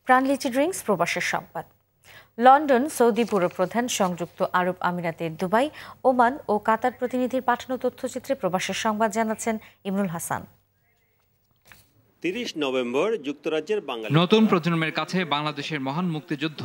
প্রাণলিচি drinks প্রবাসের সংবাদ। London, Saudi পুরপ্রধান, সংযুক্ত আরব আমিরাতের দুবাই, ওমান ও কাতার প্রতিনিধির পাঠানো তথ্যচিত্রে প্রবাসের সংবাদ জানাচ্ছেন ইমরুল হাসান। 30 নভেম্বর যুক্তরাজ্যের বাঙালি নতুন প্রজন্মের কাছে বাংলাদেশের মহান মুক্তিযুদ্ধ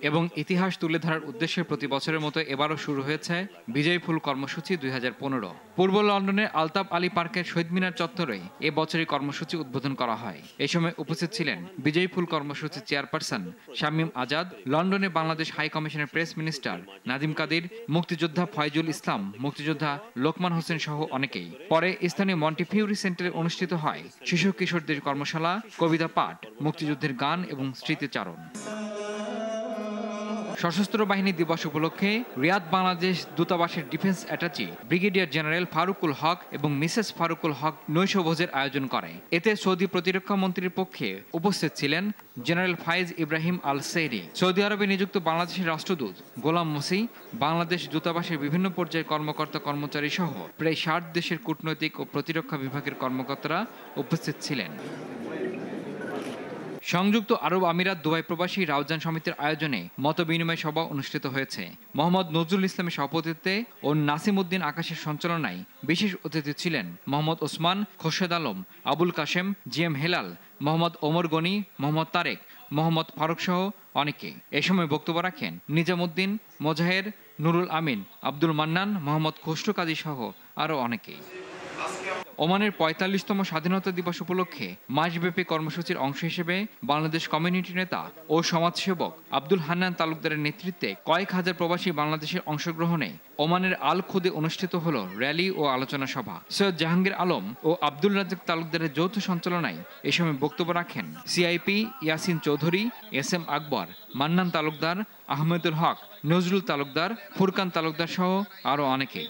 এবং ইতিহাস তুলে ধরার উদ্দেশ্যে প্রতি বছরের মতো এবারও শুরু হয়েছে বিজয় ফুল কর্মসূচি 2015। পূর্ব লন্ডনের আলতাফ আলী পার্কের শহীদ মিনার চত্বরে এ বছরের কর্মসূচি উদ্বোধন করা হয়। এই সময় উপস্থিত ছিলেন বিজয় ফুল কর্মসূচির চেয়ারপারসন শামীম আজাদ, লন্ডনে বাংলাদেশ হাই কমিশনের প্রেস মিনিস্টার নাদিম কাদির, মুক্তিযোদ্ধা ফয়জুল ইসলাম, মুক্তিযোদ্ধা লোকমান হোসেন সহ অনেকেই। পরে স্থানীয় মন্টিফিউরি সেন্টারে অনুষ্ঠিত হয় শিশু কিশোরদের কর্মশালা, কবিতা পাঠ, মুক্তিযুদ্ধের গান এবং স্মৃতিচারণ। সশস্ত্র বাহিনী দিবস উপলক্ষে রিয়াদ বাংলাদেশ দূতাবাসের defence attache brigadier general Farukul Haq এবং মিসেস ফারুকুল হক নৈশভোজের আয়োজন করে। এতে সৌদি প্রতিরক্ষা মন্ত্রীর পক্ষে উপস্থিত ছিলেন জেনারেল ফাইজ ইব্রাহিম আল সেহরি, সৌদি আরবে নিযুক্ত বাংলাদেশের রাষ্ট্রদূত গোলাম মুসি, বাংলাদেশ দূতাবাসের বিভিন্ন পর্যায়ের কর্মকর্তা কর্মচারী সহ প্রায় 60 দেশের কূটনৈতিক ও প্রতিরক্ষা বিভাগের কর্মকর্তারা উপস্থিত ছিলেন। সংযুক্ত আরব আমিরাত দুবাই প্রবাসী রাউজান সমিতির আয়োজনে মতবিনিময় সভা অনুষ্ঠিত হয়েছে। মোহাম্মদ নজরুল ইসলামের সভাপতিত্বে ও নাসিম উদ্দিন আকাশের সঞ্চালনায় বিশেষ অতিথি ছিলেন মোহাম্মদ ওসমান, খোরশেদ আলম, আবুল কাশেম, জিএম হেলাল, মোহাম্মদ ওমর গনি, মোহাম্মদ তারেক, মোহাম্মদ ফারুক সহ অনেকে। এ সময় বক্তব্য রাখেন নিজামুদ্দিন, মোজাহের, নুরুল আমিন, আব্দুল মান্নান, মোহাম্মদ খসরু কাজী সহ আরও অনেকেই। ওমানের 45তম স্বাধীনতা দিবস উপলক্ষে মাসব্যাপী কর্মসূচির অংশ হিসেবে বাংলাদেশ কমিউনিটি নেতা ও সমাজসেবক আব্দুল হান্নান তালুকদারের নেতৃত্বে কয়েক হাজার প্রবাসী বাংলাদেশের অংশগ্রহণে ওমানের আল খুদে অনুষ্ঠিত হল র্যালি ও আলোচনা সভা। সৈয়দ জাহাঙ্গীর আলম ও আব্দুল রাজ্জাক তালুকদারের যৌথ সঞ্চালনায় এ সময় বক্তব্য রাখেন সিআইপি ইয়াসিন চৌধুরী, SM আকবর, মান্নান তালুকদার, আহমেদুল হক, নজরুল তালুকদার, ফুরকান তালুকদার সহ আরো অনেকে।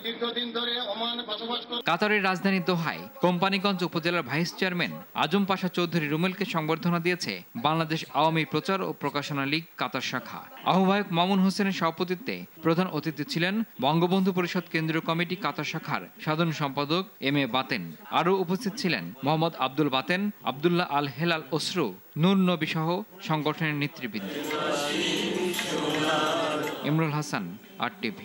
কাতারের রাজধানী দোহায় কোম্পানিগঞ্জ উপজেলার ভাইস চেয়ারম্যান আজম পাশা চৌধুরী রুমেলকে সংবর্ধনা দিয়েছে বাংলাদেশ আওয়ামী প্রচার ও প্রকাশনা লীগ কাতার শাখা। আহ্বায়ক মামুন হোসেনের সভাপতিত্বে প্রধান অতিথি ছিলেন বঙ্গবন্ধু পরিষদ কেন্দ্রীয় কমিটি কাতার শাখার সাধারণ সম্পাদক MA বাতেন। আরও উপস্থিত ছিলেন মোহাম্মদ আব্দুল বাতেন, আব্দুল্লাহ আল হেলাল ওসরু, নূর নবী সহ সংগঠনের নেতৃবৃন্দ। ইমরুল হাসান, RTV।